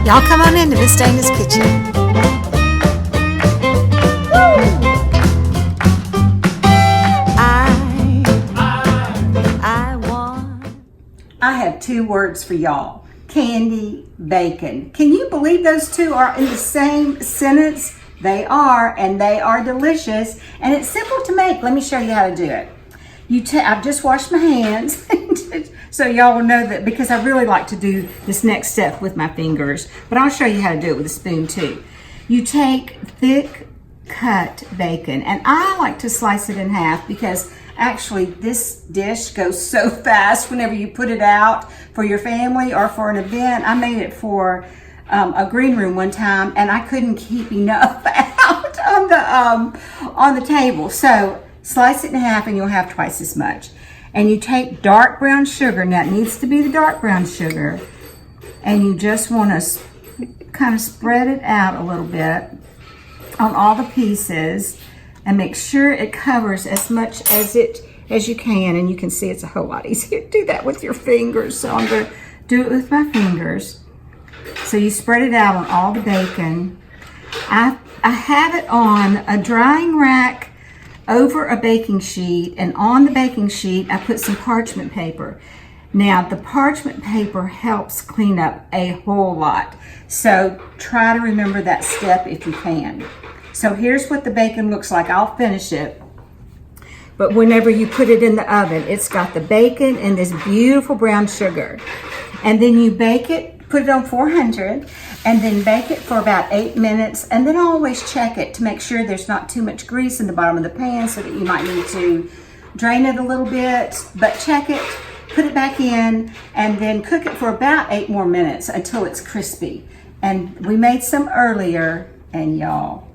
Y'all come on into Miss Dana's kitchen. I have two words for y'all. Candy bacon. Can you believe those two are in the same sentence? They are, and they are delicious, and it's simple to make. Let me show you how to do it. I've just washed my hands, so y'all will know that, because I really like to do this next step with my fingers, but I'll show you how to do it with a spoon too. You take thick cut bacon, and I like to slice it in half because actually this dish goes so fast whenever you put it out for your family or for an event. I made it for a green room one time, and I couldn't keep enough out on the table. So slice it in half and you'll have twice as much. And you take dark brown sugar. Now it needs to be the dark brown sugar, and you just want to kind of spread it out a little bit on all the pieces and make sure it covers as much as you can. And you can see it's a whole lot easier to do that with your fingers, so I'm going to do it with my fingers. So you spread it out on all the bacon. I have it on a drying rack over a baking sheet, and on the baking sheet I put some parchment paper. Now the parchment paper helps clean up a whole lot, so try to remember that step if you can. So here's what the bacon looks like. I'll finish it, but whenever you put it in the oven, it's got the bacon and this beautiful brown sugar, and then you bake it. Put it on 400 and then bake it for about 8 minutes, and then always check it to make sure there's not too much grease in the bottom of the pan, so that you might need to drain it a little bit, but check it, put it back in, and then cook it for about 8 more minutes until it's crispy. And we made some earlier, and y'all,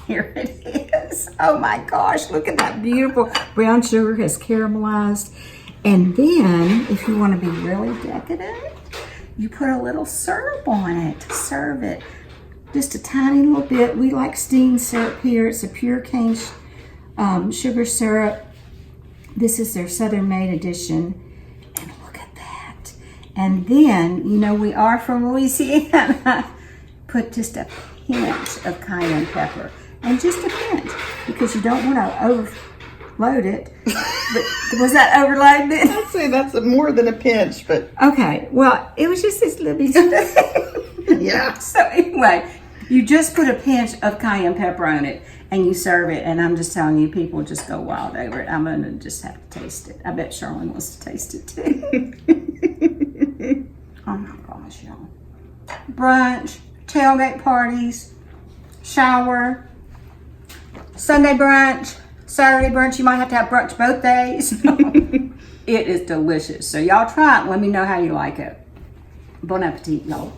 here it is. Oh my gosh, look at that beautiful brown sugar has caramelized. And then if you want to be really decadent, you put a little syrup on it. Serve it just a tiny little bit. We like steamed syrup here. It's a pure cane sugar syrup. This is their Southern Made edition. And look at that. And then, you know, we are from Louisiana. Put just a pinch of cayenne pepper. And just a pinch, because you don't want to overload it. But was that overloaded? I'd say that's more than a pinch, but okay. Well, it was just this little bit. yeah. So anyway, you just put a pinch of cayenne pepper on it, and you serve it. And I'm just telling you, people just go wild over it. I'm gonna just have to taste it. I bet Charlene wants to taste it too. Oh my gosh, y'all! Brunch, tailgate parties, shower, Sunday brunch. Saturday brunch, you might have to have brunch both days. It is delicious. So y'all try it and let me know how you like it. Bon appetit, y'all.